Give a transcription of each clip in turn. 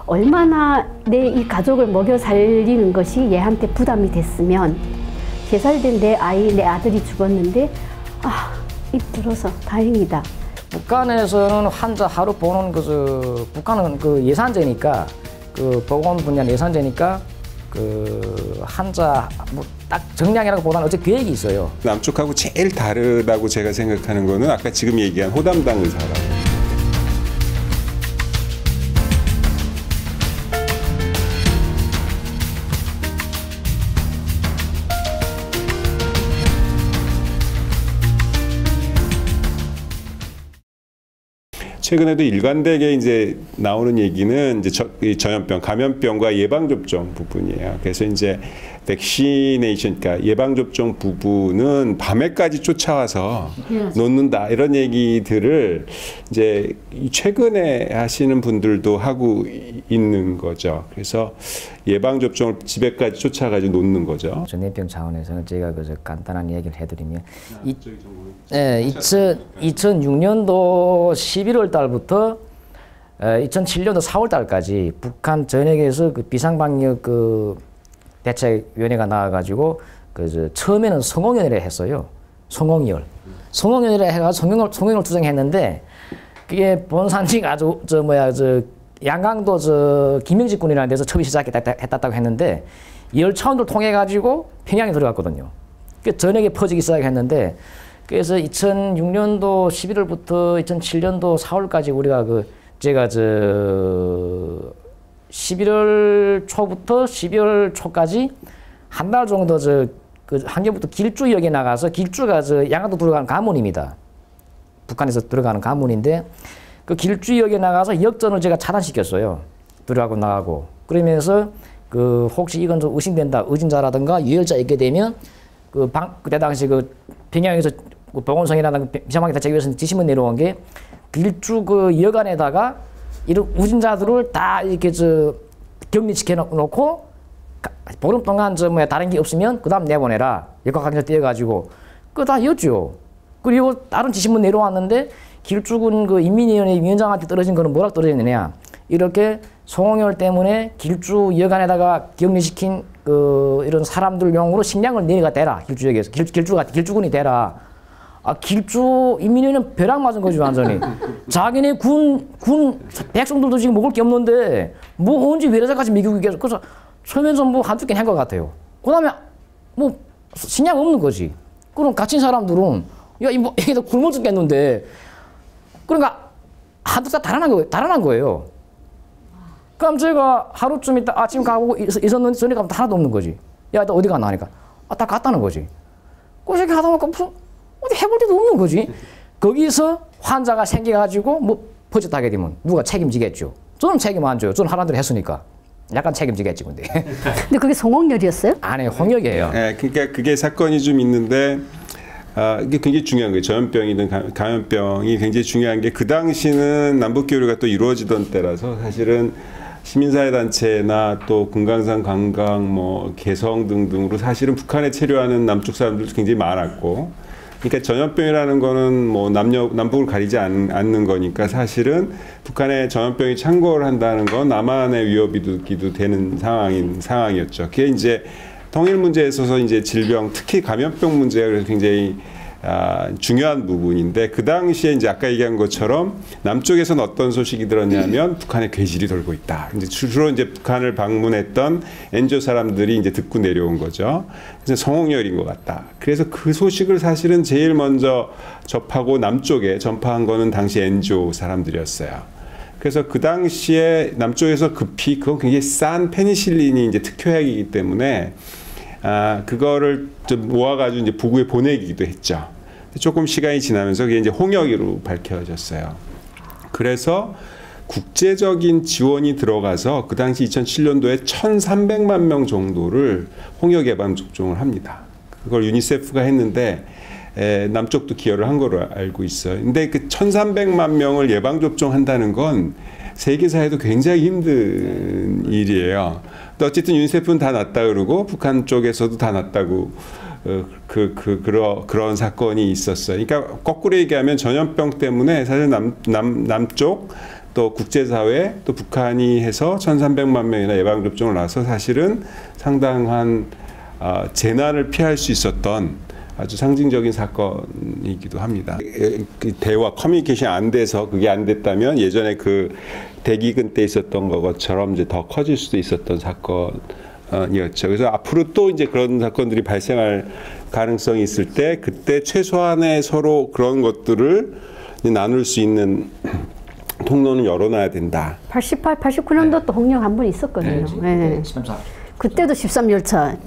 얼마나 내 이 가족을 먹여 살리는 것이 얘한테 부담이 됐으면 3살 된 내 아이, 내 아들이 죽었는데 입 들어서 다행이다. 북한에서는 환자 하루 보는 북한은 그 예산제니까 그 보건 분야 예산제니까 그 환자 뭐 딱 정량이라고 보다는 어째 계획이 있어요. 남쪽하고 제일 다르다고 제가 생각하는 거는 아까 지금 얘기한 호담당 의사라고. 최근에도 일관되게 이제 나오는 얘기는 이제 전염병, 감염병과 예방접종 부분이에요. 그래서 이제 백시네이션, 그러니까 예방접종 부분은 밤에까지 쫓아와서 놓는다 이런 얘기들을 이제 최근에 하시는 분들도 하고 있는 거죠. 그래서 예방접종을 집에까지 쫓아가지고 놓는 거죠. 전염병 차원에서는 제가 간단한 얘기를 해드리면 2006년도 11월 달부터 2007년도 4월 달까지 북한 전역에서 그 비상방역 대책위원회가 나와가지고 처음에는 성홍열이라 했어요. 성홍열이라 해가지고 성홍열 투쟁했는데 그게 본산지가 아주 양강도 김영직 군이라는 데서 처음에 시작했다고 했는데 열차원들 통해 가지고 평양에 들어갔거든요. 그 전역에 퍼지기 시작했는데 그래서 2006년도 11월부터 2007년도 4월까지 우리가 제가 11월 초부터 12월 초까지 한 달 정도 한겨부터 길주역에 나가서 길주가 양강도 들어가는 가문입니다. 북한에서 들어가는 가문인데 그 길주역에 나가서 역전을 제가 차단시켰어요. 들어가고 나가고. 그러면서 혹시 이건 좀 의심된다. 의진자라든가 유혈자 있게 되면 그때 당시 평양에서 보건성이라든가 비상방역 대책위에서 지시문 내려온 게 길주 역 안에다가 이런 우진자들을 다 이렇게 격리시켜 놓고 보름 동안 다른 게 없으면 그 다음 내보내라. 역학강사 떼어가지고 그거 다 였죠. 그리고 다른 지시문 내려왔는데 길주군 인민위원회 위원장한테 떨어진 거는 뭐라고 떨어졌느냐. 이렇게 송홍열 때문에 길주 여간에다가 격리시킨 이런 사람들용으로 식량을 내가 대라. 길주역에서. 길주군이 대라. 길주 인민위원회는 벼락 맞은 거지, 완전히. 자기네 군 백성들도 지금 먹을 게 없는데 뭐 언제 외래자까지 먹이고 계속. 그래서 처음에는 뭐 한두 개 한 것 같아요. 그 다음에 뭐 식량 없는 거지. 그럼 갇힌 사람들은 야, 이게 굶어 죽겠는데 그러니까 한두 달 달아난 거예요. 그럼 제가 하루쯤 있다 아침 가고 있었는데 저녁 가면 하나도 없는 거지. 야, 너 어디 갔나 하니까 다 갔다는 거지. 그렇게 하다 보니까 무슨 어디 해볼 데도 없는 거지. 거기서 환자가 생겨가지고 뭐 퍼졌다게 되면 누가 책임지겠죠. 저는 책임 안 져요. 저는 하라는 대로 했으니까. 약간 책임지겠지, 근데. 근데 그게 성홍열이었어요? 아니, 홍역이에요. 네, 그러니까 그게 사건이 좀 있는데 이게 굉장히 중요한 거예요. 전염병이든 감염병이 굉장히 중요한 게 그 당시는 남북교류가 또 이루어지던 때라서 사실은 시민사회단체나 또 금강산 관광, 개성 등등으로 사실은 북한에 체류하는 남쪽 사람들도 굉장히 많았고, 그러니까 전염병이라는 거는 남북을 가리지 않는 거니까 사실은 북한에 전염병이 창궐을 한다는 건 남한의 위협이기도 되는 상황이었죠. 그게 이제 통일 문제에 있어서 이제 질병, 특히 감염병 문제가 굉장히 중요한 부분인데, 그 당시에 이제 아까 얘기한 것처럼 남쪽에서는 어떤 소식이 들었냐면 북한에 괴질이 돌고 있다. 이제 주로 이제 북한을 방문했던 엔조 사람들이 이제 듣고 내려온 거죠. 그래서 성홍열인 것 같다. 그래서 그 소식을 사실은 제일 먼저 접하고 남쪽에 전파한 거는 당시 엔조 사람들이었어요. 그래서 그 당시에 남쪽에서 급히 그건 굉장히 싼 페니실린이 이제 특효약이기 때문에 그거를 좀 모아가지고 이제 부구에 보내기도 했죠. 조금 시간이 지나면서 그게 이제 홍역으로 밝혀졌어요. 그래서 국제적인 지원이 들어가서 그 당시 2007년도에 1,300만 명 정도를 홍역 예방 접종을 합니다. 그걸 유니세프가 했는데 남쪽도 기여를 한 거로 알고 있어요. 근데 그 1,300만 명을 예방 접종한다는 건 세계사에도 굉장히 힘든 일이에요. 어쨌든 유니세프는 다 났다 그러고 북한 쪽에서도 다 났다고 그런 사건이 있었어요. 그러니까 거꾸로 얘기하면 전염병 때문에 사실 남쪽 또 국제사회 또 북한이 해서 1,300만 명이나 예방접종을 놔서 사실은 상당한 재난을 피할 수 있었던 아주 상징적인 사건이기도 합니다. 대화 커뮤니케이션이 안 돼서 그게 안 됐다면 예전에 그 대기근 때 있었던 것처럼 이제 더 커질 수도 있었던 사건이었죠. 그래서 앞으로 또 이제 그런 사건들이 발생할 가능성이 있을 때 그때 최소한의 서로 그런 것들을 나눌 수 있는 통로는 열어놔야 된다. 88, 89년도 또 홍역 한 번 있었거든요. 네. 그때도 13열차.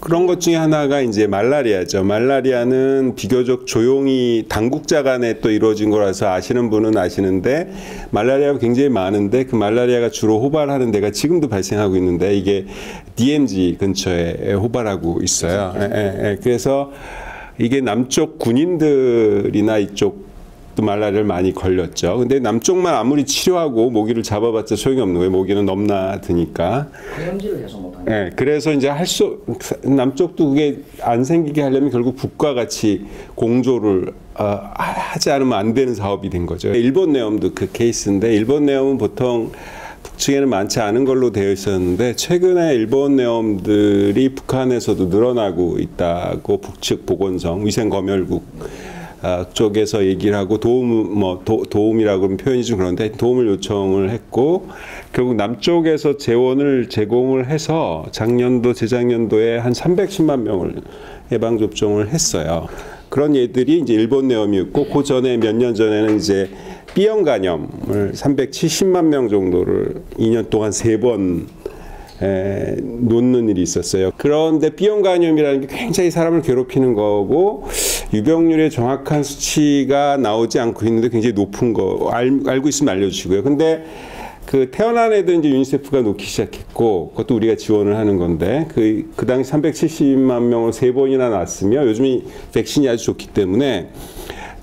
그런 것 중에 하나가 이제 말라리아죠. 말라리아는 비교적 조용히 당국자 간에 또 이루어진 거라서 아시는 분은 아시는데 말라리아가 굉장히 많은데 그 말라리아가 주로 호발하는 데가 지금도 발생하고 있는데 이게 DMZ 근처에 호발하고 있어요. 그래서 이게 남쪽 군인들이나 이쪽 또 말라리아를 많이 걸렸죠. 근데 남쪽만 아무리 치료하고 모기를 잡아봤자 소용이 없는 거예요. 모기는 넘나 드니까. 감염질을 해서 못하는. 네, 그래서 이제 남쪽도 그게 안 생기게 하려면 결국 북과 같이 공조를 하지 않으면 안 되는 사업이 된 거죠. 일본 내염도 그 케이스인데 일본 내염은 보통 북측에는 많지 않은 걸로 되어 있었는데 최근에 일본 내염들이 북한에서도 늘어나고 있다고 북측 보건성 위생검열국 쪽에서 얘기를 하고 도움이라고 하면 표현이 좀 그런데 도움을 요청을 했고 결국 남쪽에서 재원을 제공을 해서 작년도 재작년도에 한 310만 명을 예방접종을 했어요. 그런 예들이 이제 일본 내염이었고 그 전에 몇 년 전에는 이제 B형 간염을 370만 명 정도를 2년 동안 3번 놓는 일이 있었어요. 그런데 B형 간염이라는 게 굉장히 사람을 괴롭히는 거고 유병률의 정확한 수치가 나오지 않고 있는데 굉장히 높은 거 알고 있으면 알려주시고요. 근데 그 태어난 애들 이제 유니세프가 놓기 시작했고 그것도 우리가 지원을 하는 건데 그 당시 370만 명을 3번이나 놨으며 요즘이 백신이 아주 좋기 때문에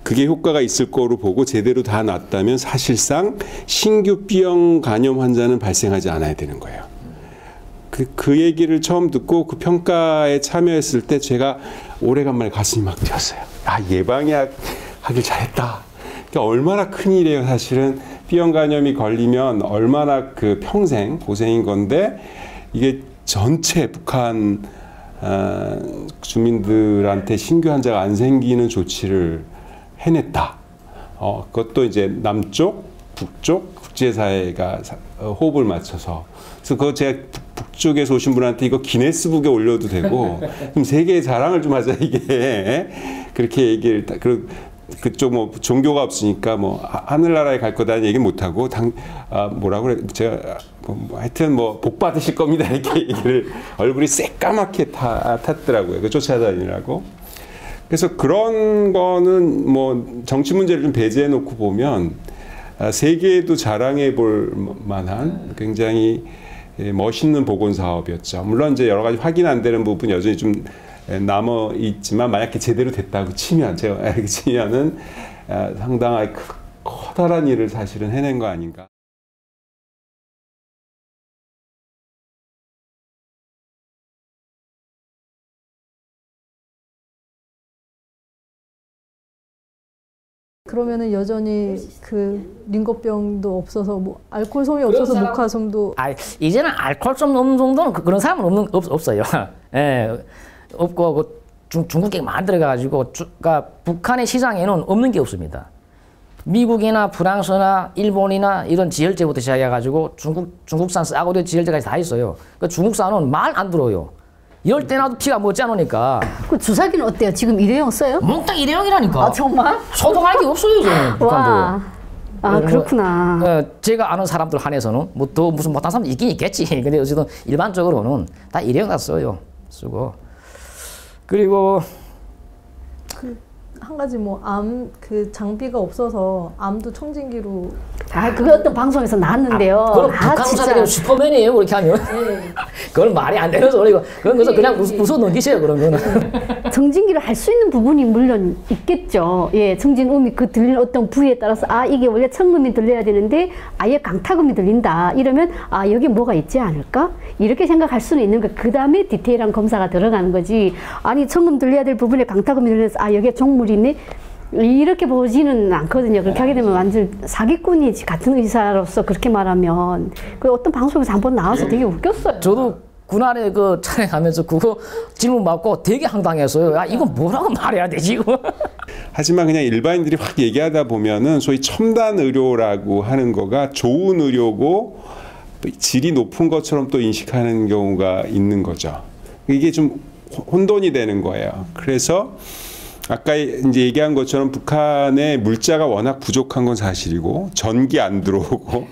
그게 효과가 있을 거로 보고 제대로 다 놨다면 사실상 신규 B형 간염 환자는 발생하지 않아야 되는 거예요. 그 얘기를 처음 듣고 그 평가에 참여했을 때 제가 오래간만에 가슴이 막 뛰었어요. 예방하길 잘했다. 그러니까 얼마나 큰일이에요. 사실은 B형 간염이 걸리면 얼마나 그 평생 고생인 건데 이게 전체 북한 주민들한테 신규 환자가 안 생기는 조치를 해냈다. 그것도 이제 남쪽, 북쪽, 국제사회가 호흡을 맞춰서. 그래서 그거 제가 북쪽에서 오신 분한테 이거 기네스북에 올려도 되고, 그럼 세계의 자랑을 좀 하자, 이게. 그렇게 얘기를, 그쪽 뭐 종교가 없으니까 뭐 하늘나라에 갈 거다는 얘기 못 하고, 뭐라고 그래, 제가 하여튼 뭐 복 받으실 겁니다. 이렇게 얘기를 얼굴이 새까맣게 탔더라고요. 그 쫓아다니라고. 그래서 그런 거는 뭐 정치 문제를 좀 배제해 놓고 보면 세계에도 자랑해 볼 만한 굉장히 멋있는 보건 사업이었죠. 물론 이제 여러 가지 확인 안 되는 부분 여전히 좀 남아 있지만 만약에 제대로 됐다고 치면 제가 치면은 상당하게 커다란 일을 사실은 해낸 거 아닌가. 그러면은 여전히 그 링거병도 없어서 뭐 알코올솜이 없어서 목화솜도 이제는 알코올솜 없는 정도는 그런 사람은 없어요. 예, 없고 그 중국계 만들어가지고 그러니까 북한의 시장에는 없는 게 없습니다. 미국이나 프랑스나 일본이나 이런 지혈제부터 시작해가지고 중국산 싸구려 지혈제까지 다 있어요. 그 중국산은 말 안 들어요. 이럴 때 나도 피가 멎지 않으니까. 그 주사기는 어때요? 지금 일회용 써요? 몽땅 일회용이라니까. 아 정말? 소독할 게 없어요 저는 북한도. 와. 아 그렇구나. 제가 아는 사람들 한해서는 뭐 더 무슨 못한 사람 있긴 있겠지. 근데 어쨌든 일반적으로는 다 일회용 다 써요. 쓰고. 그리고 한 가지 뭐 암 그 장비가 없어서 암도 청진기로. 그거 어떤 방송에서 나왔는데요. 그럼 북한 의사들이 슈퍼맨이에요 그렇게 하면. 그건 말이 안 되는 소리고 그런 거서 그냥 웃어 넘기세요 그런 거는. 청진기를 할 수 있는 부분이 물론 있겠죠. 예, 청진음이 그 들리는 어떤 부위에 따라서 이게 원래 청음이 들려야 되는데 아예 강타음이 들린다 이러면 여기 뭐가 있지 않을까? 이렇게 생각할 수는 있는 거. 그 다음에 디테일한 검사가 들어가는 거지. 아니 청음 들려야 될 부분에 강타음이 들려서 여기에 종물이 있네. 이렇게 보지는 않거든요. 그렇게 하게 되면 완전 사기꾼이 같은 의사로서 그렇게 말하면 그 어떤 방송에서 한번 나와서 되게 웃겼어요. 저도 그날에 그 촬영하면서 그거 질문 받고 되게 황당했어요. 야, 이건 뭐라고 말해야 되지, 이거? 하지만 그냥 일반인들이 확 얘기하다 보면은 소위 첨단 의료라고 하는 거가 좋은 의료고 질이 높은 것처럼 또 인식하는 경우가 있는 거죠. 이게 좀 혼돈이 되는 거예요. 그래서 아까 이제 얘기한 것처럼 북한의 물자가 워낙 부족한 건 사실이고 전기 안 들어오고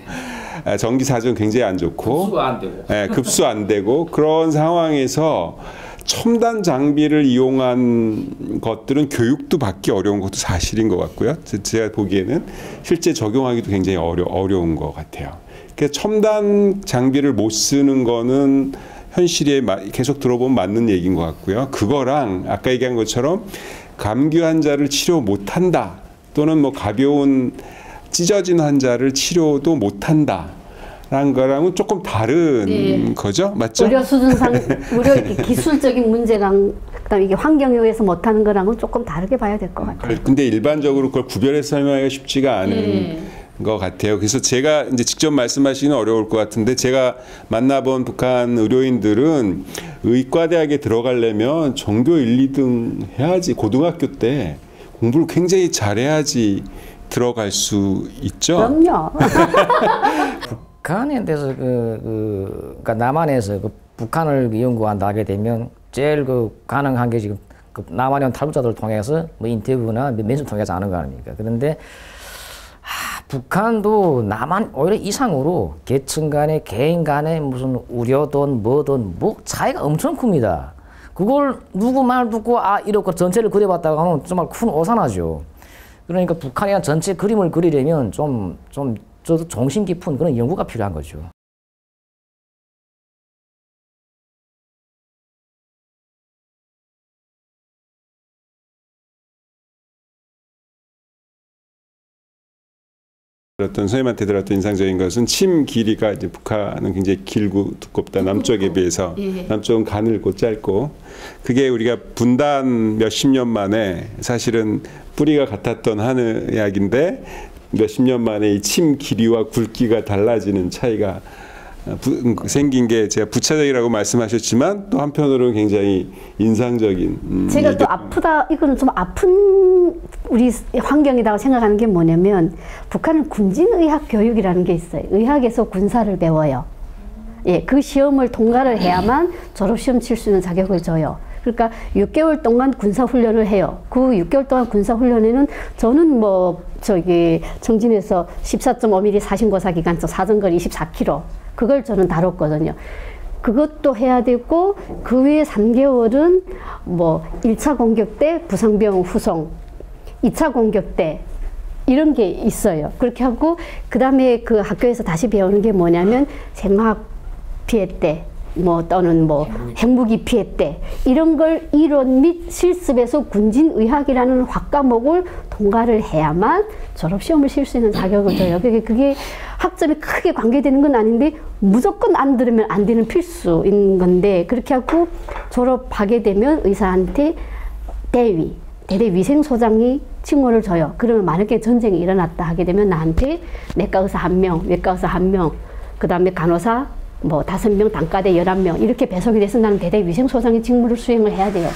전기 사정 굉장히 안 좋고 급수가 안 되고, 급수 안 되고 그런 상황에서 첨단 장비를 이용한 것들은 교육도 받기 어려운 것도 사실인 것 같고요. 제가 보기에는 실제 적용하기도 굉장히 어려운 것 같아요. 그러니까 첨단 장비를 못 쓰는 거는 현실에 계속 들어보면 맞는 얘기인 것 같고요. 그거랑 아까 얘기한 것처럼 감기 환자를 치료 못한다 또는 뭐 가벼운 찢어진 환자를 치료도 못한다 라는 거랑은 조금 다른 거죠? 맞죠? 의료 수준상 의료 기술적인 문제랑 그다음에 이게 환경요에서 못하는 거랑은 조금 다르게 봐야 될 것 같아요. 근데 일반적으로 그걸 구별해서 설명하기가 쉽지가 않은 것 같아요. 그래서 제가 이제 직접 말씀하시기는 어려울 것 같은데 제가 만나본 북한 의료인들은 의과대학에 들어가려면 전교 1, 2등 해야지 고등학교 때 공부를 굉장히 잘해야지 들어갈 수 있죠. 그럼요. 북한에 대해서 그러니까 남한에서 그 북한을 연구한다 하게 되면 제일 가능한 게 지금 남한형 탈북자들을 통해서 뭐 인터뷰나 면접 통해서 하는 거 아닙니까? 그런데 북한도 남한 오히려 이상으로 계층 간에 개인 간에 무슨 우려든 뭐든 뭐 차이가 엄청 큽니다. 그걸 누구 말 듣고 이렇게 전체를 그려봤다가 하면 정말 큰 오산하죠. 그러니까 북한에 대한 전체 그림을 그리려면 저도 정신 깊은 그런 연구가 필요한 거죠. 선생님한테 들었던 인상적인 것은 침 길이가 이제 북한은 굉장히 길고 두껍다. 남쪽에 비해서. 남쪽은 가늘고 짧고. 그게 우리가 분단 몇십 년 만에 사실은 뿌리가 같았던 한의학인데 몇십 년 만에 이 침 길이와 굵기가 달라지는 차이가 생긴 게 제가 부차적이라고 말씀하셨지만 또 한편으로는 굉장히 인상적인 제가 또 아프다 이거는 좀 아픈 우리 환경이라고 생각하는 게 뭐냐면 북한은 군진의학 교육이라는 게 있어요. 의학에서 군사를 배워요. 예, 그 시험을 통과를 해야만 졸업시험 칠 수 있는 자격을 줘요. 그러니까 6개월 동안 군사훈련을 해요. 그 6개월 동안 군사훈련에는 저는 청진에서 14.5mm 사신고사 기관총 사정거리 24km 그걸 저는 다뤘거든요. 그것도 해야 되고 그 외에 3개월은 1차 공격 때 부상병 후송, 2차 공격 때 이런 게 있어요. 그렇게 하고 그 다음에 그 학교에서 다시 배우는 게 뭐냐면 생화학 피해 때 또는 핵무기 피해 때 이런 걸 이론 및 실습에서 군진의학이라는 학과목을 통과를 해야만 졸업시험을 칠 수 있는 자격을 줘요. 그게 학점이 크게 관계되는 건 아닌데 무조건 안 들으면 안 되는 필수인 건데 그렇게 하고 졸업하게 되면 의사한테 대대위생소장이 칭호를 줘요. 그러면 만약에 전쟁이 일어났다 하게 되면 나한테 내과 의사 1명, 외과 의사 1명, 그 다음에 간호사 5명, 단과대 11명 이렇게 배속이 돼서 나는 대대위생소장의 직무를 수행을 해야 돼요.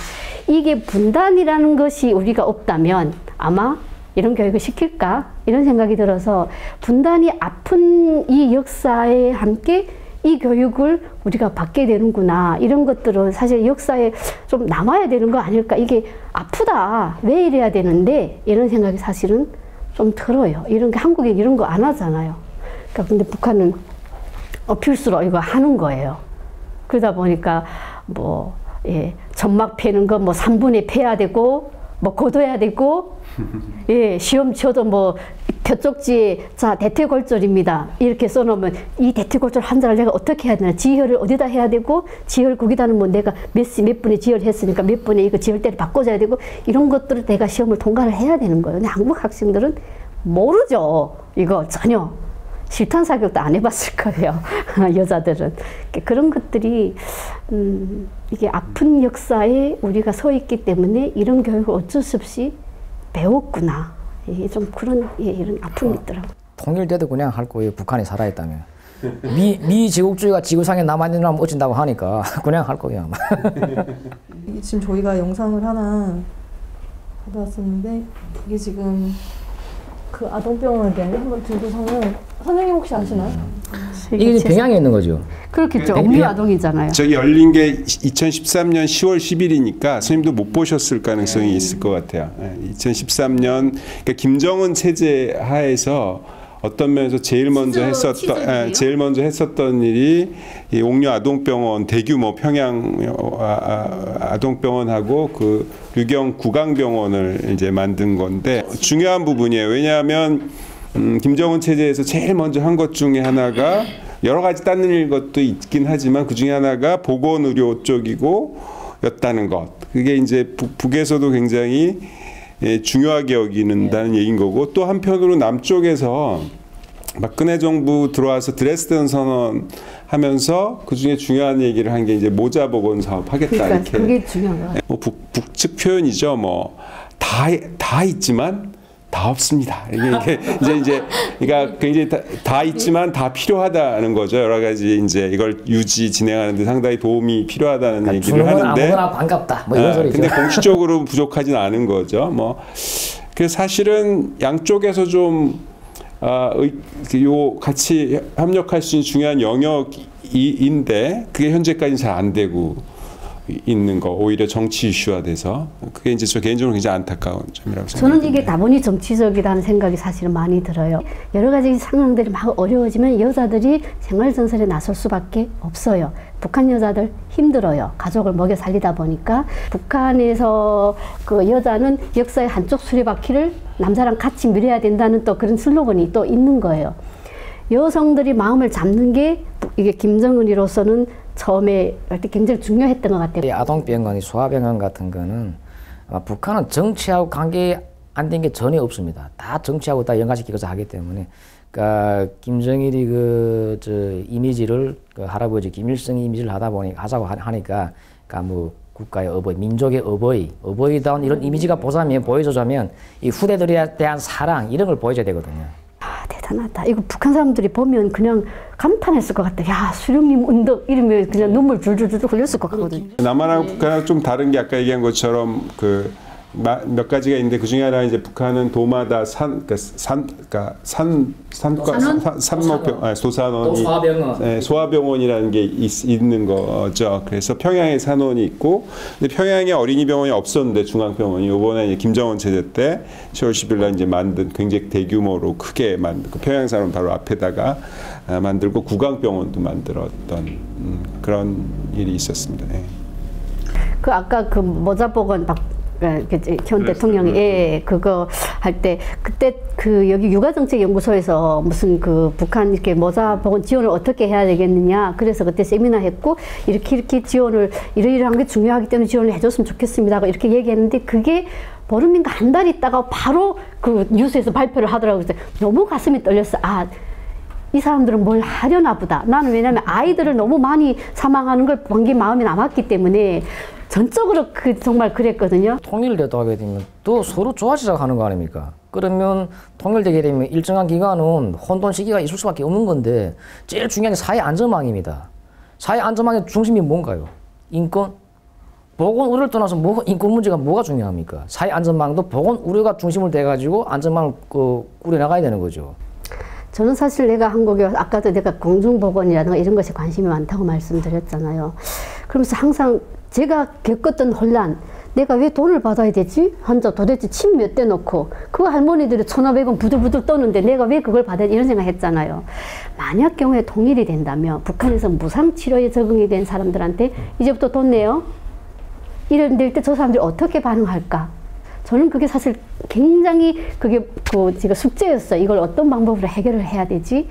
이게 분단이라는 것이 우리가 없다면 아마 이런 교육을 시킬까? 이런 생각이 들어서 분단이 아픈 이 역사에 함께 이 교육을 우리가 받게 되는구나. 이런 것들은 사실 역사에 좀 남아야 되는 거 아닐까? 이게 아프다. 왜 이래야 되는데? 이런 생각이 사실은 좀 들어요. 이런 게 한국엔 이런 거 안 하잖아요. 그러니까 근데 북한은 필수로 이거 하는 거예요. 그러다 보니까 점막 패는 거 3분에 패야 되고 걷어야 되고 시험 쳐도 표쪽지에 대퇴골절입니다. 이렇게 써놓으면 이 대퇴골절 환자를 내가 어떻게 해야 되나 지혈을 어디다 해야 되고 지혈 거기다는 내가 몇 분에 지혈했으니까 몇 분에 이거 지혈대를 바꿔줘야 되고 이런 것들을 내가 시험을 통과를 해야 되는 거예요. 근데 한국 학생들은 모르죠. 이거 전혀. 실탄 사격도 안 해봤을 거예요. 여자들은. 그런 것들이 이게 아픈 역사에 우리가 서 있기 때문에 이런 교육을 어쩔 수 없이 배웠구나. 이게 좀 그런 이런 아픔이 있더라고요. 통일돼도 그냥 할 거예요. 북한이 살아있다면. 미 제국주의가 지구상에 남아있는 어찐다고 하니까 그냥 할 거예요. 아마. 지금 저희가 영상을 하나 받았었는데 이게 지금 그 아동병원에 대한 한번 들고서는 선생님 혹시 아시나요? 이게 평양에 있는 거죠. 그렇겠죠. 네, 억류 아동이잖아요. 저기 열린 게 2013년 10월 10일이니까 선생님도 못 보셨을 가능성이 있을 것 같아요. 2013년 그러니까 김정은 체제 하에서 어떤 면에서 제일 먼저 했었던 일이 이 옥류 아동병원 대규모 평양 아동병원하고 그 류경 구강병원을 이제 만든 건데 중요한 부분이에요. 왜냐하면 김정은 체제에서 제일 먼저 한 것 중에 하나가 여러 가지 다른 것도 있긴 하지만 그 중에 하나가 보건의료 쪽이고 였다는 것. 그게 이제 북에서도 굉장히 중요하게 여기는다는 얘기인 거고 또 한편으로 남쪽에서 박근혜 정부 들어와서 드레스덴 선언 하면서 그 중에 중요한 얘기를 한 게 이제 모자 보건 사업 하겠다 그러니까 이렇게. 그게 중요한 거 같아요. 뭐 북측 표현이죠. 뭐 다 있지만 다 없습니다. 이게 이제 그러니까 굉장히 다 있지만 다 필요하다는 거죠. 여러 가지 이제 이걸 진행하는데 상당히 도움이 필요하다는 그러니까 얘기를 하는데 아무거나 반갑다. 뭐 이런 소리죠. 근데 공식적으로 부족하진 않은 거죠. 뭐 그래서 사실은 양쪽에서 좀 요 같이 협력할 수 있는 중요한 영역인데 그게 현재까지는 잘 안 되고 있는 거 오히려 정치 이슈화돼서 그게 이제 저 개인적으로 굉장히 안타까운 점이라고 생각합니다. 저는 이게 다분히 정치적이라는 생각이 사실은 많이 들어요. 여러 가지 상황들이 막 어려워지면 여자들이 생활전선에 나설 수밖에 없어요. 북한 여자들 힘들어요. 가족을 먹여 살리다 보니까 북한에서 그 여자는 역사의 한쪽 수레바퀴를 남자랑 같이 밀어야 된다는 또 그런 슬로건이 또 있는 거예요. 여성들이 마음을 잡는 게 이게 김정은이로서는 처음에 할 때 굉장히 중요했던 것 같아요. 이 아동병원, 소아병원 같은 거는 북한은 정치하고 관계 안 된 게 전혀 없습니다. 다 정치하고 다 연관시키고서 하기 때문에, 그러니까 김정일이 저 이미지를 그 할아버지 김일성이 이미지를 하자고 하니까, 그러니까 뭐 국가의 어버이, 민족의 어버이다운 이런 이미지가 보여주자면 이 후대들에 대한 사랑 이런 걸 보여줘야 되거든요. 대단하다. 이거 북한 사람들이 보면 그냥 감탄했을 것 같아. 야, 수령님 언덕 이러면 그냥 눈물 줄줄줄 흘렸을 것 같거든요. 남한하고 북한하고 좀 다른 게 아까 얘기한 것처럼 몇 가지가 있는데 그 중에 하나 이제 북한은 도마다 소산원이 소아병원이라는 게 있는 거죠. 그래서 평양에 산원이 있고, 근데 평양에 어린이병원이 없었는데 중앙병원이 이번에 이제 김정은 체제 때 10월 10일 날 이제 만든 굉장히 대규모로 크게 만들고 평양 산원 바로 앞에다가 만들고 구강병원도 만들었던 그런 일이 있었습니다. 네. 그 아까 그 모자보건 현 대통령이 그거 할 때 그때 그 여기 육아정책연구소에서 무슨 그 북한 이렇게 모자보건 지원을 어떻게 해야 되겠느냐 그래서 그때 세미나 했고 이렇게 지원을 이러이러한 게 중요하기 때문에 지원을 해줬으면 좋겠습니다 이렇게 얘기했는데 그게 보름인가 한 달 있다가 바로 그 뉴스에서 발표를 하더라고요. 그래서 너무 가슴이 떨렸어. 이 사람들은 뭘 하려나 보다. 나는 왜냐면 아이들을 너무 많이 사망하는 걸 본 게 마음에 남았기 때문에 전적으로 정말 그랬거든요. 통일되도 하게 되면 또 서로 좋아지자고 하는 거 아닙니까? 그러면 통일되게 되면 일정한 기간은 혼돈 시기가 있을 수밖에 없는 건데 제일 중요한 게 사회 안전망입니다. 사회 안전망의 중심이 뭔가요? 인권? 보건 의료를 떠나서 인권 문제가 뭐가 중요합니까? 사회 안전망도 보건 의료가 중심을 돼가지고 안전망을 꾸려나가야 되는 거죠. 저는 사실 내가 한국에 와서 아까도 내가 공중보건이라든가 이런 것에 관심이 많다고 말씀드렸잖아요. 그러면서 항상 제가 겪었던 혼란, 내가 왜 돈을 받아야 되지? 혼자 도대체 침 몇 대 넣고 그 할머니들이 1,500원 부들부들 떠는데 내가 왜 그걸 받아야 돼? 이런 생각 했잖아요. 만약 경우에 통일이 된다면 북한에서 무상치료에 적응이 된 사람들한테 이제부터 돈 내요? 이럴 때 저 사람들이 어떻게 반응할까? 저는 그게 사실 굉장히 그게 제가 숙제였어요. 이걸 어떤 방법으로 해결을 해야 되지?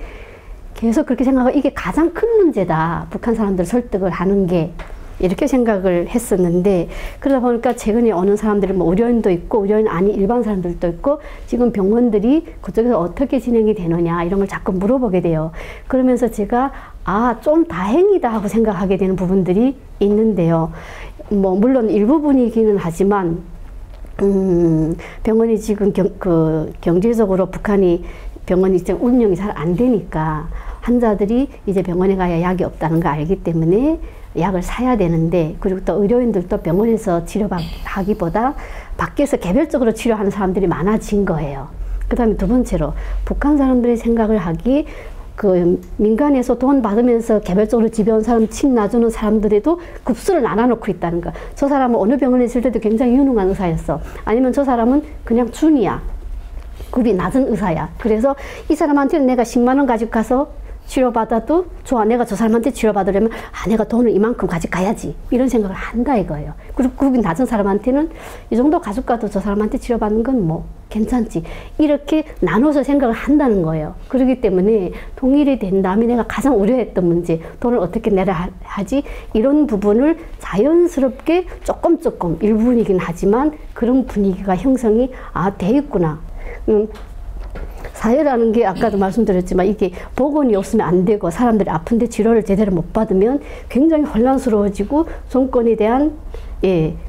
계속 그렇게 생각하고 이게 가장 큰 문제다. 북한 사람들 설득을 하는 게. 이렇게 생각을 했었는데 그러다 보니까 최근에 오는 사람들이 뭐 의료인도 있고 의료인 아닌 일반 사람들도 있고 지금 병원들이 그쪽에서 어떻게 진행이 되느냐 이런 걸 자꾸 물어보게 돼요. 그러면서 제가 좀 다행이다 하고 생각하게 되는 부분들이 있는데요. 뭐 물론 일부분이기는 하지만 병원이 지금 경제적으로 북한이 병원이 이제 운영이 잘 안 되니까 환자들이 이제 병원에 가야 약이 없다는 걸 알기 때문에 약을 사야 되는데, 그리고 또 의료인들도 병원에서 치료하기보다 밖에서 개별적으로 치료하는 사람들이 많아진 거예요. 그 다음에 두 번째로 북한 사람들이 생각을 하기 민간에서 돈 받으면서 개별적으로 집에 온 사람 침 놔주는 사람들에도 급수를 나눠놓고 있다는 거. 저 사람은 어느 병원에 있을 때도 굉장히 유능한 의사였어. 아니면 저 사람은 그냥 준이야. 급이 낮은 의사야. 그래서 이 사람한테는 내가 10만 원 가지고 가서 치료받아도 좋아. 내가 저 사람한테 치료받으려면 내가 돈을 이만큼 가져가야지. 이런 생각을 한다 이거예요. 그리고 급이 낮은 사람한테는 이 정도 가져가도 저 사람한테 치료받는 건 뭐 괜찮지. 이렇게 나눠서 생각을 한다는 거예요. 그렇기 때문에 통일이 된 다음에 내가 가장 우려했던 문제, 돈을 어떻게 내야 하지? 이런 부분을 자연스럽게 조금 일부분이긴 하지만 그런 분위기가 형성이 돼 있구나. 사회라는 게 아까도 말씀드렸지만 이게 보건이 없으면 안 되고 사람들이 아픈데 치료를 제대로 못 받으면 굉장히 혼란스러워지고 정권에 대한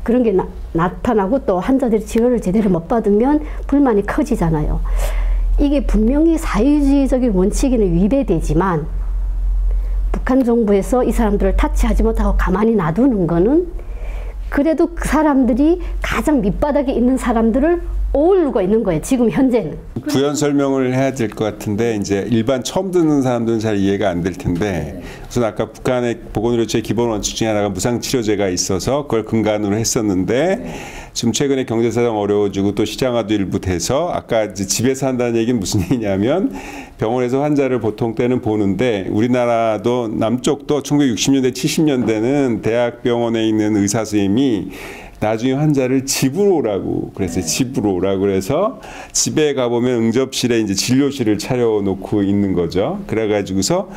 그런 게 나타나고 또 환자들이 치료를 제대로 못 받으면 불만이 커지잖아요. 이게 분명히 사회주의적인 원칙에는 위배되지만 북한 정부에서 이 사람들을 타치하지 못하고 가만히 놔두는 거는 그래도 그 사람들이 가장 밑바닥에 있는 사람들을 어울리고 있는 거예요. 지금 현재는. 부연 설명을 해야 될 것 같은데 이제 일반 처음 듣는 사람들은 잘 이해가 안 될 텐데, 우선 아까 북한의 보건의료체의 기본 원칙 중에 하나가 무상치료제가 있어서 그걸 근간으로 했었는데 지금 최근에 경제사정 어려워지고 또 시장화도 일부 돼서 아까 이제 집에서 한다는 얘기는 무슨 얘기냐면 병원에서 환자를 보통 때는 보는데 우리나라도 남쪽도 1960년대 70년대는 대학병원에 있는 의사 선생님이 나중에 환자를 집으로 오라고 그랬어요. 집으로 오라고 그래서 집에 가보면 응접실에 이제 진료실을 차려놓고 있는 거죠. 그래가지고서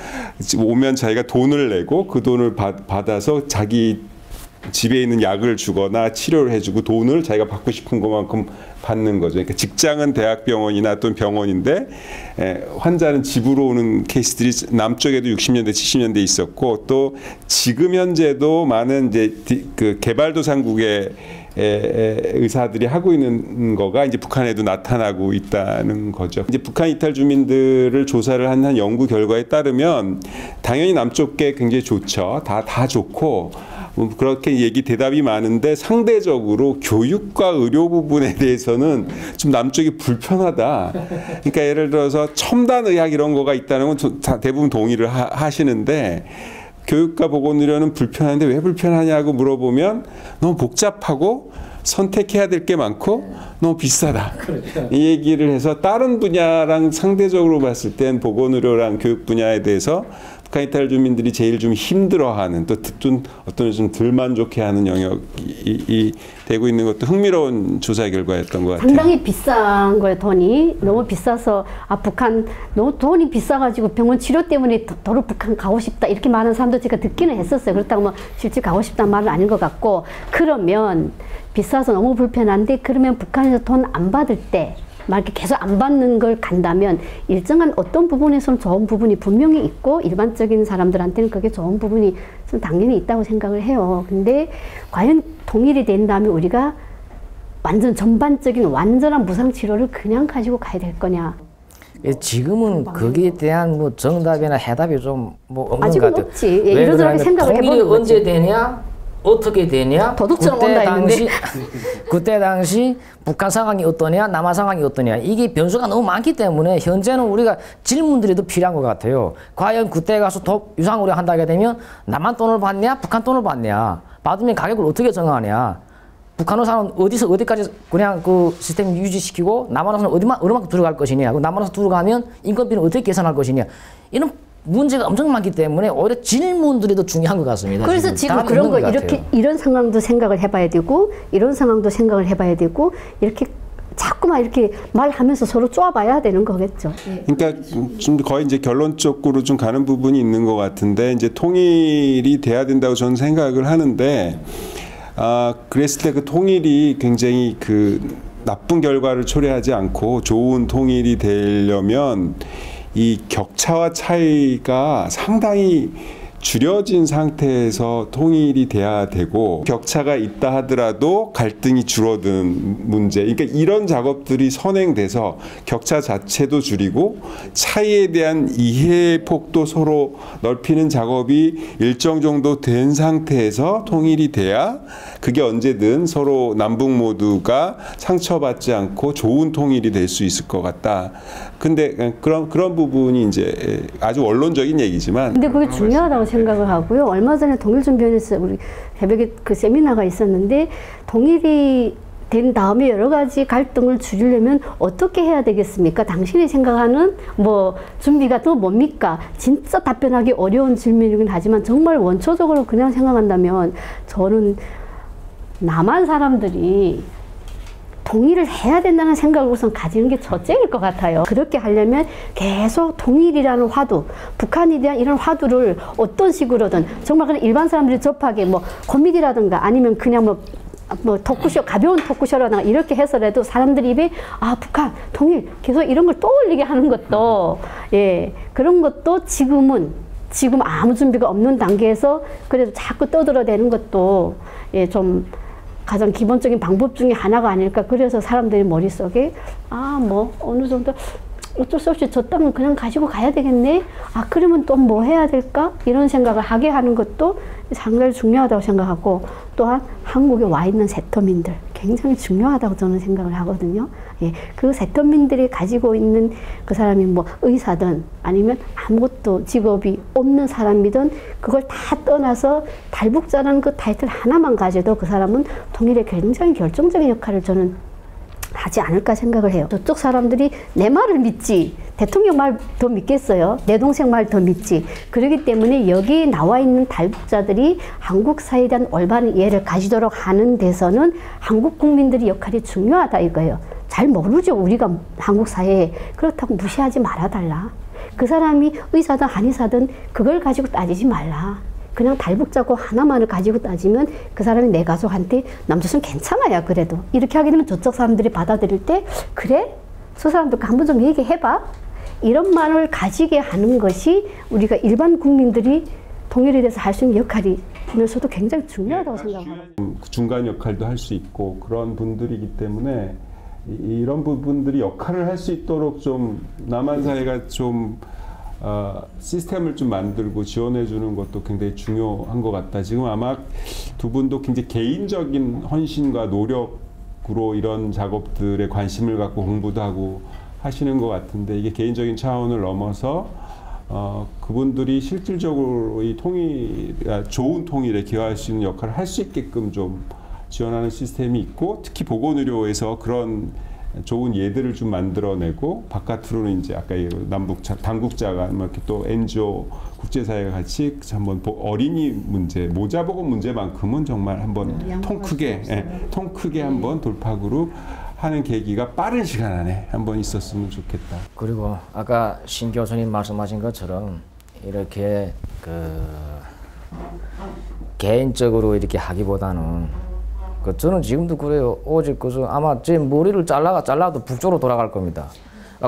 오면 자기가 돈을 내고 그 돈을 받아서 자기 집에 있는 약을 주거나 치료를 해주고 돈을 자기가 받고 싶은 것만큼 받는 거죠. 그러니까 직장은 대학병원이나 또는 병원인데 환자는 집으로 오는 케이스들이 남쪽에도 60년대, 70년대 있었고 또 지금 현재도 많은 이제 그 개발도상국의 의사들이 하고 있는 거가 이제 북한에도 나타나고 있다는 거죠. 이제 북한 이탈 주민들을 조사를 한 연구 결과에 따르면 당연히 남쪽 게 굉장히 좋죠. 다 좋고 그렇게 대답이 많은데 상대적으로 교육과 의료 부분에 대해서는 좀 남쪽이 불편하다. 그러니까 예를 들어서 첨단의학 이런 거가 있다는 건 대부분 동의를 하시는데 교육과 보건의료는 불편한데 왜 불편하냐고 물어보면 너무 복잡하고 선택해야 될 게 많고 너무 비싸다. 이 얘기를 해서 다른 분야랑 상대적으로 봤을 땐 보건의료랑 교육 분야에 대해서 북한 이탈 주민들이 제일 좀 힘들어하는 또 어떤 좀 덜 만족해하는 영역이 되고 있는 것도 흥미로운 조사 결과였던 것 같아요. 상당히 비싼 거예요. 돈이 너무 비싸서 북한 너무 돈이 비싸가지고 병원 치료 때문에 도로 북한 가고 싶다 이렇게 많은 사람도 제가 듣기는 했었어요. 그렇다고 뭐 실제 가고 싶다는 말은 아닌 것 같고, 그러면 비싸서 너무 불편한데 그러면 북한에서 돈 안 받을 때 막 이렇게 계속 안 받는 걸 간다면 일정한 어떤 부분에서는 좋은 부분이 분명히 있고 일반적인 사람들한테는 그게 좋은 부분이 당연히 있다고 생각을 해요. 근데 과연 통일이 된 다음에 우리가 완전 전반적인 완전한 무상치료를 그냥 가지고 가야 될 거냐. 지금은 거기에 대한 뭐 정답이나 해답이 좀 뭐 없는 아직은 것 같아요. 없지. 이러저러 생각을 해보는 통일이 거지. 언제 되냐? 어떻게 되냐? 도둑처럼 온다 했는데. 그때 당시 북한 상황이 어떠냐, 남한 상황이 어떠냐, 이게 변수가 너무 많기 때문에 현재는 우리가 질문들이 더 필요한 것 같아요. 과연 그때 가서 유상의료 한다게 되면 남한 돈을 받냐, 북한 돈을 받냐, 받으면 가격을 어떻게 정하냐, 북한 의사는 어디서 어디까지 그냥 그 시스템 유지시키고 남한 의사는 얼마만큼 들어갈 것이냐, 남한 의사 들어가면 인건비는 어떻게 계산할 것이냐, 이런 문제가 엄청 많기 때문에 오히려 질문들이 더 중요한 것 같습니다. 그래서 지금 그런 거 이렇게 이런 상황도 생각을 해봐야 되고 이런 상황도 생각을 해봐야 되고 이렇게 자꾸만 이렇게 말하면서 서로 쪼아봐야 되는 거겠죠. 그러니까 좀 거의 이제 결론 쪽으로 좀 가는 부분이 있는 것 같은데 이제 통일이 돼야 된다고 저는 생각을 하는데 그랬을 때 그 통일이 굉장히 그 나쁜 결과를 초래하지 않고 좋은 통일이 되려면 이 격차와 차이가 상당히 줄여진 상태에서 통일이 돼야 되고 격차가 있다 하더라도 갈등이 줄어드는 문제. 그러니까 이런 작업들이 선행돼서 격차 자체도 줄이고 차이에 대한 이해의 폭도 서로 넓히는 작업이 일정 정도 된 상태에서 통일이 돼야 그게 언제든 서로 남북 모두가 상처받지 않고 좋은 통일이 될 수 있을 것 같다. 근데 그런 부분이 이제 아주 원론적인 얘기지만 근데 그게 중요하다고 생각을 하고요. 얼마 전에 통일준비위원회에서 우리 새벽에 그 세미나가 있었는데 통일이 된 다음에 여러 가지 갈등을 줄이려면 어떻게 해야 되겠습니까? 당신이 생각하는 뭐 준비가 또 뭡니까? 진짜 답변하기 어려운 질문이긴 하지만 정말 원초적으로 그냥 생각한다면 저는 남한 사람들이 통일을 해야 된다는 생각을 우선 가지는 게 첫째일 것 같아요. 그렇게 하려면 계속 통일이라는 화두, 북한에 대한 이런 화두를 어떤 식으로든 정말 그냥 일반 사람들이 접하게 뭐 코미디라든가 아니면 그냥 뭐 토크쇼, 가벼운 토크쇼라든가 이렇게 해서라도 사람들 입에 아, 북한, 통일 계속 이런 걸 떠올리게 하는 것도 예, 그런 것도 지금 아무 준비가 없는 단계에서 그래도 자꾸 떠들어대는 것도 예, 좀 가장 기본적인 방법 중에 하나가 아닐까. 그래서 사람들이 머릿속에 뭐 어느 정도 어쩔 수 없이 저 땅은 그냥 가지고 가야 되겠네. 그러면 또 뭐 해야 될까? 이런 생각을 하게 하는 것도 상당히 중요하다고 생각하고 또한 한국에 와 있는 세터민들 굉장히 중요하다고 저는 생각을 하거든요. 예, 그 세터민들이 가지고 있는 그 사람이 뭐 의사든 아니면 아무것도 직업이 없는 사람이든 그걸 다 떠나서 탈북자라는 그 타이틀 하나만 가져도 그 사람은 통일에 굉장히 결정적인 역할을 저는 하지 않을까 생각을 해요. 저쪽 사람들이 내 말을 믿지 대통령 말 더 믿겠어요? 내 동생 말 더 믿지. 그렇기 때문에 여기 나와 있는 탈북자들이 한국 사회에 대한 올바른 이해를 가지도록 하는 데서는 한국 국민들의 역할이 중요하다 이거예요. 잘 모르죠 우리가 한국 사회에. 그렇다고 무시하지 말아달라. 그 사람이 의사든 한의사든 그걸 가지고 따지지 말라. 그냥 탈북자고 하나만을 가지고 따지면 그 사람이 내 가족한테 남조선 괜찮아야 그래도 이렇게 하게 되면 저쪽 사람들이 받아들일 때 그래? 저 사람들과 한번 좀 얘기해봐. 이런 말을 가지게 하는 것이 우리가 일반 국민들이 통일에 대해서 할 수 있는 역할이면서도 굉장히 중요하다고 생각합니다. 중간 역할도 할 수 있고 그런 분들이기 때문에 이런 부분들이 역할을 할 수 있도록 좀 남한 사회가 좀 시스템을 좀 만들고 지원해 주는 것도 굉장히 중요한 것 같다. 지금 아마 두 분도 굉장히 개인적인 헌신과 노력으로 이런 작업들에 관심을 갖고 공부도 하고 하시는 것 같은데 이게 개인적인 차원을 넘어서 그분들이 실질적으로 이 좋은 통일에 기여할 수 있는 역할을 할 수 있게끔 좀 지원하는 시스템이 있고 특히 보건의료에서 그런 좋은 예들을 좀 만들어내고 바깥으로는 이제 아까 남북 당국자가 뭐 이렇게 또 NGO 국제사회가 같이 한번 어린이 문제, 모자보건 문제만큼은 정말 한번 통 크게 한번 돌파구로 하는 계기가 빠른 시간 안에 한번 있었으면 좋겠다. 그리고 아까 신 교수님 말씀하신 것처럼 이렇게 개인적으로 이렇게 하기보다는 저는 지금도 그래요. 오직 아마 제 머리를 잘라도 북쪽으로 돌아갈 겁니다.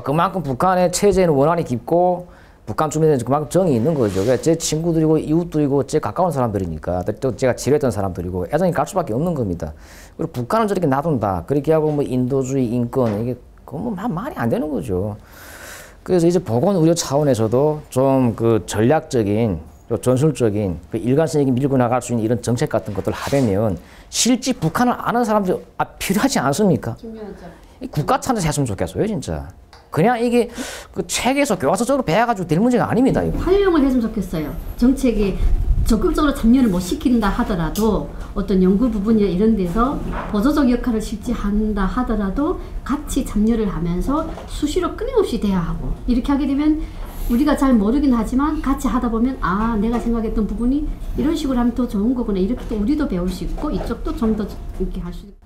그만큼 북한의 체제는 원한이 깊고 북한 주민들은 그만큼 정이 있는 거죠. 제 친구들이고 이웃들이고 제 가까운 사람들이니까 또 제가 지냈던 사람들이고 애정이 갈 수밖에 없는 겁니다. 그리고 북한은 저렇게 놔둔다. 그렇게 하고 뭐 인도주의, 인권 이게 그건 뭐 말이 안 되는 거죠. 그래서 이제 보건의료 차원에서도 좀 전략적인 전술적인 일관성 있게 밀고 나갈 수 있는 이런 정책 같은 것들을 하려면 실제 북한을 아는 사람들이 필요하지 않습니까? 중요하죠. 국가 차원에서 했으면 좋겠어요, 진짜. 그냥 이게 책에서 교과서적으로 배워가지고 될 문제가 아닙니다. 이거. 활용을 했으면 좋겠어요. 정책이 적극적으로 참여를 못 시킨다 하더라도 어떤 연구 부분이나 이런 데서 보조적 역할을 실제 한다 하더라도 같이 참여를 하면서 수시로 끊임없이 대화하고 이렇게 하게 되면 우리가 잘 모르긴 하지만 같이 하다 보면 내가 생각했던 부분이 이런 식으로 하면 더 좋은 거구나. 이렇게 또 우리도 배울 수 있고 이쪽도 좀 더 이렇게 할 수 있고.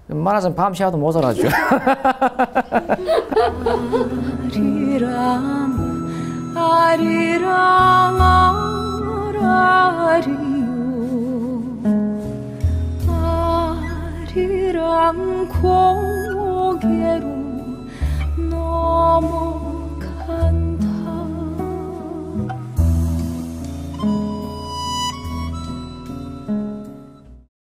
말하자면 밤 새도 모자라죠. 고개로 넘어간